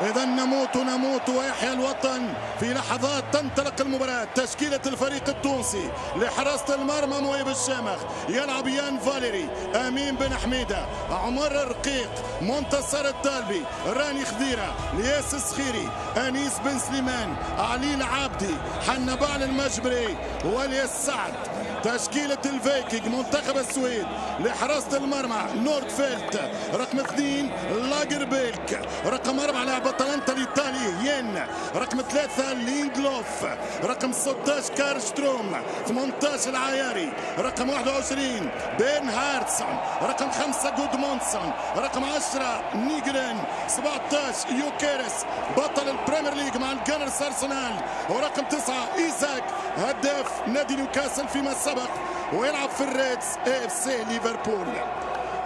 إذا نموت ويحيى الوطن. في لحظات تنطلق المباراة. تشكيلة الفريق التونسي لحراسة المرمى موهب الشامخ، يلعب يان فاليري، أمين بن حميدة، عمر الرقيق، منتصر الطالبي، راني خضيرة، لياس السخيري، أنيس بن سليمان، علي العابدي، حنبال المجبري، والياس سعد. تشكيلة الفيكينج منتخب السويد لحراسة المرمى نوردفيلت، رقم 2 لاجربيلك، رقم 4 لاعب اتلانتا الايطالي ين، رقم 3 ليندلوف، رقم 16 كارشتروم، 18 العياري، رقم 21 بين هارتسون، رقم 5 جودمونسون، رقم 10 نيجرين، 17 يوكيرس بطل البريمير ليج مع الجانرز ارسنال، ورقم 9 ايزاك هداف نادي نيوكاسل فيما سبق ويلعب في الريدز AFC ليفربول.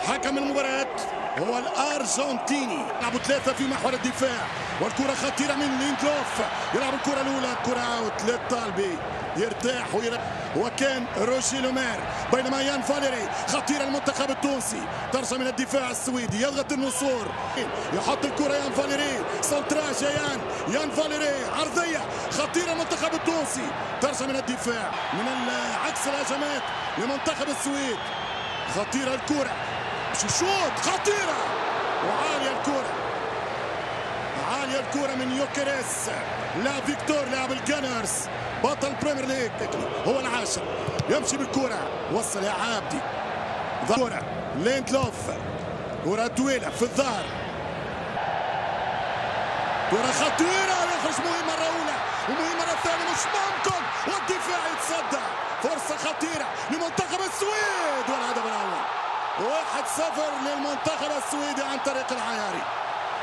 حكم المباراة هو الارجنتيني. يلعبوا 3 في محور الدفاع، والكرة خطيرة من ليندلوف، يلعب الكرة الأولى، الكرة اوت للطالبي، يرتاح وكان روجي لومير، بينما يان فاليري خطيرة المنتخب التونسي، ترجع من الدفاع السويدي، يضغط النصور، يحط الكرة يان فاليري، سنتراج يان فاليري، عرضية خطيرة المنتخب التونسي، ترجع من الدفاع من عكس الهجمات لمنتخب السويد. خطيرة الكرة، شوط خطيرة وعالية الكرة، عالية الكرة من يوكيريس، لاعب فيكتور لاعب الجانرز بطل بريمير ليج، هو العاشر، يمشي بالكرة، وصل يا عابدي، كرة ليندلوف، كرة طويلة في الظهر، كرة خطيرة، يخرج مهم مرة أولى ومهم مرة ثانية، مش ممكن، والدفاع يتصدى، فرصة خطيرة لمنتخب السويد والهدف الأول، 1-0 للمنتخب السويدي عن طريق العياري.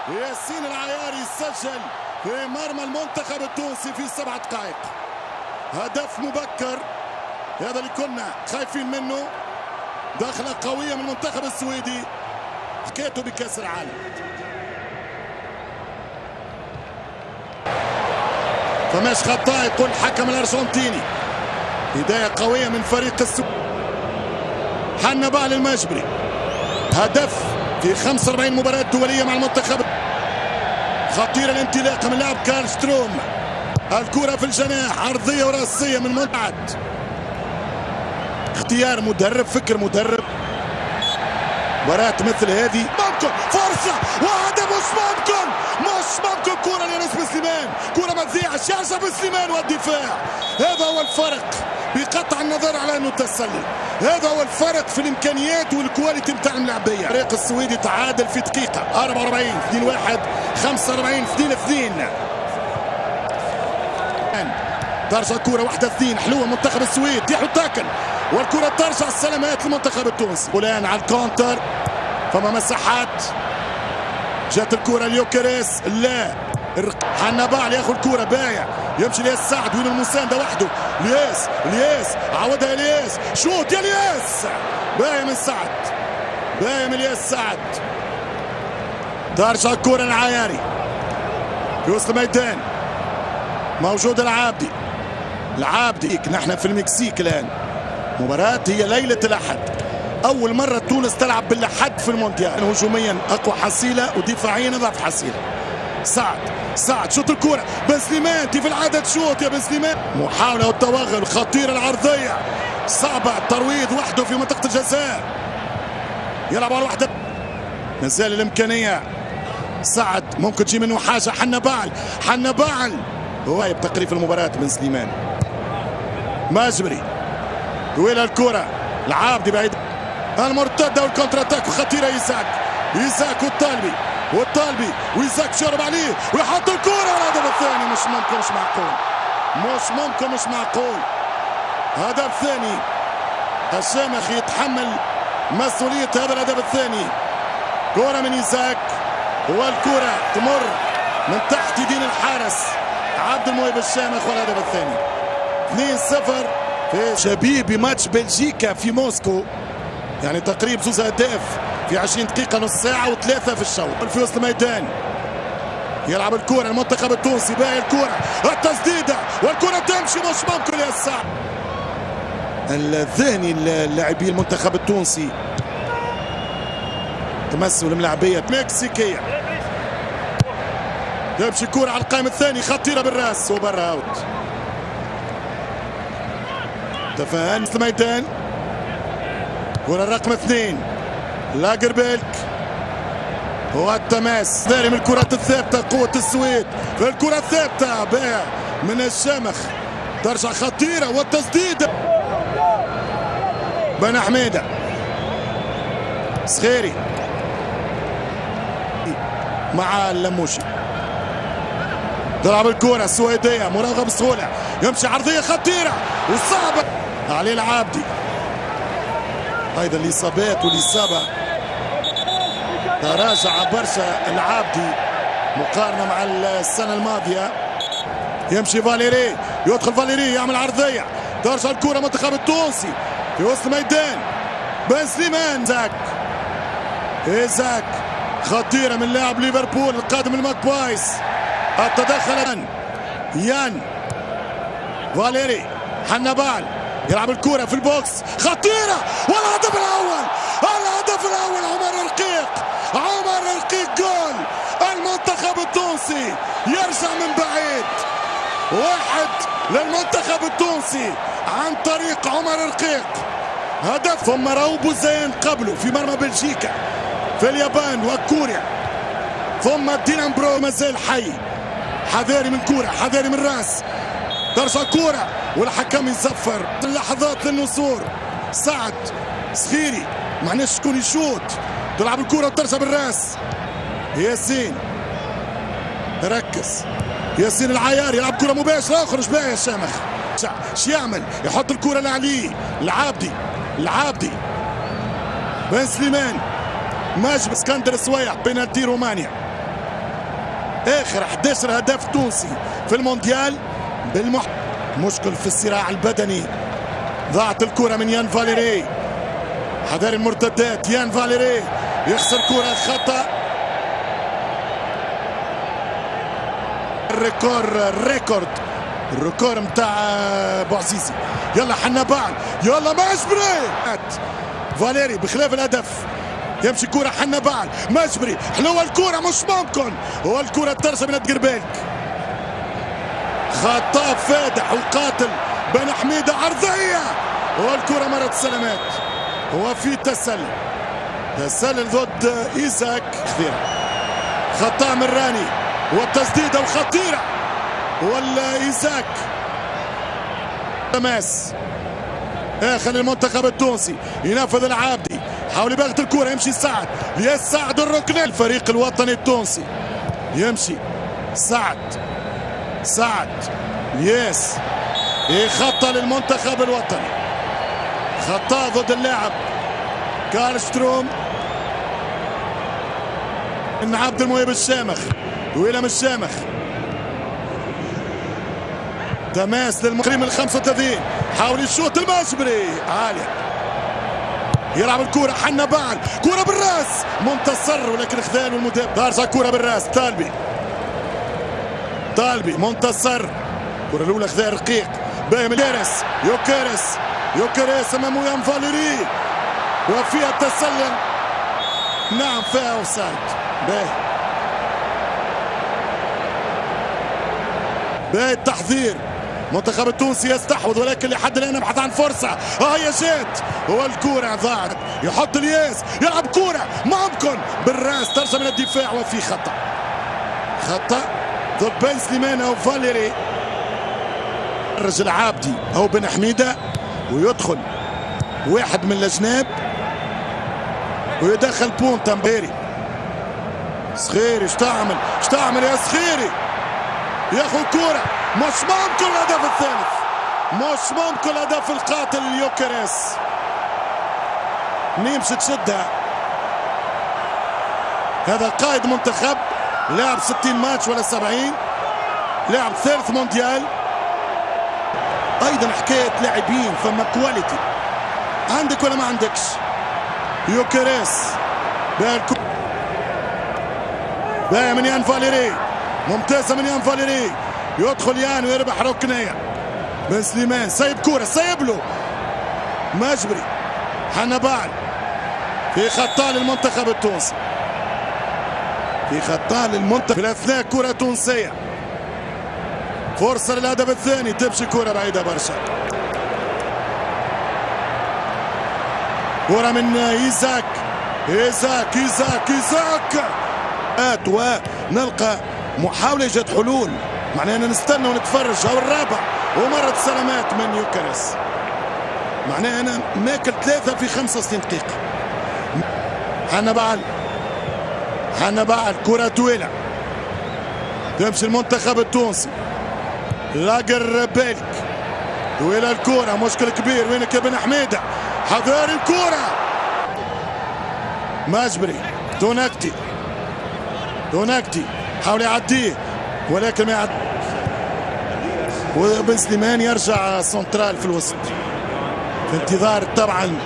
ياسين العياري سجل في مرمى المنتخب التونسي في 7 دقائق. هدف مبكر، هذا اللي كنا خايفين منه، دخلة قوية من المنتخب السويدي، حكيته بكأس العالم. فماش خطأ يقول الحكم الأرجنتيني. بداية قوية من فريق السويد. حنبال المجبري، هدف في 45 مباراة دولية مع المنتخب. خطيرة الانطلاقة من لاعب كارلستروم، الكرة في الجناح، عرضية وراسية من منعد. اختيار مدرب، فكر مدرب. مباراة مثل هذه ممكن فرصة وهدف، مش ممكن كرة لأنس بن سليمان، كرة مذيعة، شارجة بن سليمان والدفاع. هذا هو الفرق بقطع النظر على انه تسلل، هذا هو الفرق في الامكانيات والكواليتي بتاع الملاعبيه. الفريق السويدي تعادل في دقيقه 44 2-1 45 2-2. ترجع كرة 1-2 حلوه منتخب السويد، يحيى تاكل والكرة ترجع السلامات للمنتخب التونسي. فلان على الكونتر، فما مساحات، جات الكرة ليوكيريس، لا حنبال ياخذ الكرة بايع، يمشي لياس سعد، وين المساندة وحده، لياس عودها لياس، شوط يا لياس، بايع من سعد، بايع من لياس سعد. ترجع الكرة العياري في وسط الميدان، موجود العابدي، نحن في المكسيك الآن. مباراة هي ليلة الأحد، أول مرة تونس تلعب بالأحد في المونديال. هجوميا أقوى حصيلة ودفاعيا أضعف حصيلة. سعد شوط الكرة، بن سليمان في العادة شوط يا بن سليمان، محاولة والتوغل، خطيرة العرضية، صعبة، ترويض وحده في منطقة الجزاء، يلعب على وحدة، مازال الإمكانية، سعد ممكن تجي منه حاجة، حنبال هو بتقريف المباراة. بن سليمان مجبري، طويلة الكرة، العابدي بعيد، المرتدة والكونتر اتاك خطيرة، إيزاك والطالبي وإيزاك شرب عليه ويحط الكرة، الهدف الثاني، مش معقول، هدف ثاني، الشامخ يتحمل مسؤولية هذا الهدف الثاني. كرة من إيزاك والكرة تمر من تحت يدين الحارس عبد الموهب الشامخ، والهدف الثاني 2-0 في شبيبي ماتش بلجيكا في موسكو، يعني تقريبا 2 أهداف في 20 دقيقة، نص ساعة و3 في الشوط. في وسط الميدان يلعب الكرة المنتخب التونسي، باقي الكرة، التسديدة والكرة تمشي، مش ممكن يا سعد. الذهني اللاعبي المنتخب التونسي، تمثل الملاعبية مكسيكية، تمشي كورة على القائم الثاني خطيرة بالراس وبرا اوت. تفاهن الميدان. كرة رقم 2 لاجربيلك هو التماس ثاني من الكرات الثابتة. قوة السويد في الكرة الثابتة من الشامخ ترجع خطيرة والتسديد بن حميدة. صخيري مع اللموشي تلعب الكرة السويدية مراوغة بسهولة يمشي عرضية خطيرة وصعبة علي العابدي. ايضا الاصابات والاصابة تراجع برشا العابدي مقارنة مع السنة الماضية. يمشي فاليري يدخل فاليري يعمل عرضية ترجع الكرة منتخب التونسي في وسط الميدان. بن سليمان إيزاك خطيرة من لاعب ليفربول القادم من ماكبايز. التدخل يان فاليري حنبال يلعب الكرة في البوكس خطيرة والهدف الأول. الهدف الأول عمر رقيق جول المنتخب التونسي يرجع من بعيد. 1 للمنتخب التونسي عن طريق عمر رقيق. هدف ثم روبو زين قبله في مرمى بلجيكا في اليابان وكوريا ثم دينام برو مازال حي. حذاري من كورة حذاري من راس ترجع كورة والحكم يصفر. اللحظات للنصور سعد صخيري معناش شكون يشوط تلعب الكرة وترجع بالراس. ياسين ركز ياسين العيار يلعب كرة مباشرة اخرج بها يا شامخ. ش يعمل يحط الكرة لعلي العابدي بن سليمان ماجد اسكندر السويع بينالتي رومانيا. اخر 11 هدف تونسي في المونديال مشكل في الصراع البدني. ضاعت الكرة من يان فاليري حذار المرتدات. يان فاليري يخسر كرة خطأ. الريكورد متاع بوعزيزي. يلا حنبال يلا مجبري فاليري بخلاف الهدف يمشي كرة حنبال مجبري حلوة الكرة مش ممكن هو الكرة ترجع من الدقربيلك. خطاب فادح وقاتل بن حميدة عرضية والكرة مرت السلامات. هو في تسلل ضد إيزاك خطأ من راني والتسديدة الخطيرة والإيزاك. تماس اخر المنتخب التونسي ينفذ العابدي حاول يبغت الكرة يمشي سعد ليسعد الركن الفريق الوطني التونسي. يمشي سعد لياس خطة للمنتخب الوطني خطأ ضد اللاعب كارلشتروم من عبد المهيب الشامخ ويلم الشامخ. تماس للمقيم ال 35 حاول يشوط المجبري عالية يلعب الكرة حنبال كرة بالراس منتصر ولكن خذال والمدافع ترجع كرة بالراس طالبي منتصر الكرة الأولى خذال رقيق باهي من يوكيريس أمامه يان فاليري وفيها التسلل نعم فيها اوفسايد. باهي التحذير المنتخب التونسي يستحوذ ولكن لحد الان يبحث عن فرصه. هي جات هو الكره ضاعت يحط الياس يلعب كره ممكن بالراس ترجع من الدفاع وفي خطا ضد بن سليمان او فاليري. الرجل عابدي او بن حميده ويدخل واحد من الجناب ويدخل بونتا مبيري. صخيري اش تعمل يا صخيري ياخذ كرة مش ممكن الهدف الثالث مش ممكن الهدف القاتل يوكيريس نيمش تشدها. هذا قائد منتخب لاعب 60 ماتش ولا 70 لاعب ثالث مونديال. ايضا حكاية لاعبين ثم كواليتي عندك ولا ما عندكش. يوكيريس باهي من يان فاليري ممتازة من يان فاليري يدخل يان ويربح ركنية. بن سليمان سايب كورة سايب له مجبري حنبال في خطأ للمنتخب التونسي. في خطها للمنتخب في الاثناء. كرة تونسية، فرصة للهدف الثاني، تمشي كرة بعيدة برشا. كرة من إيزاك ونلقى محاولة إيجاد حلول، معناها نستنى ونتفرج. أو الرابع ومرت سلامات من يوكرس، معناها أنا ماكل 3 في 65 دقيقة. حنبال كرة طويلة تمشي المنتخب التونسي. لاقر بيلك طويلة الكرة، مشكل كبير. وينك يا بن حميدة؟ حضاري الكرة. ماجبري دوناكتي حاول يعديه ولكن ما يعد. وبن سليمان يرجع سنترال في الوسط في انتظار طبعا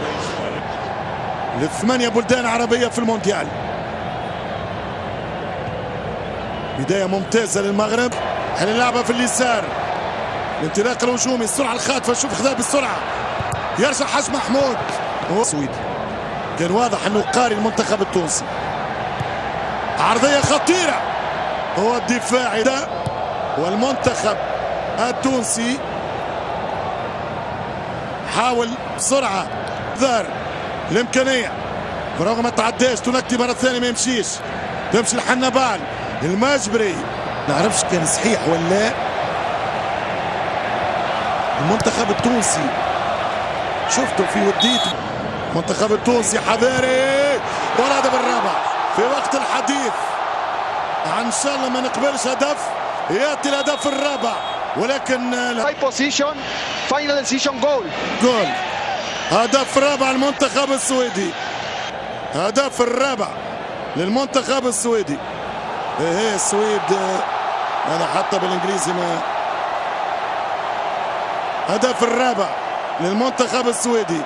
ل8 بلدان عربية في المونديال. بداية ممتازة للمغرب. حل اللعبة في اليسار، الانطلاق الهجومي، السرعة الخاطفة. شوف خذها بالسرعة، يرجع حاج محمود. هو سويدي كان واضح انه قاري المنتخب التونسي. عرضية خطيرة، هو الدفاعي ده. والمنتخب التونسي حاول بسرعة ظهر الامكانية برغم ما تعداش. تونكتي مرة ثانية ما يمشيش، تمشي الحنبال. الماجبري نعرفش كان صحيح ولا. المنتخب التونسي شفته في وديته. المنتخب التونسي حذاري، والهدف الرابع في وقت الحديث. ان شاء الله ما نقبلش هدف، ياتي الهدف الرابع. ولكن فاينل ديسيشن جول. هدف رابع المنتخب السويدي، هدف الرابع للمنتخب السويدي. ايه السويد انا حتى بالانجليزي ما. هدف الرابع للمنتخب السويدي.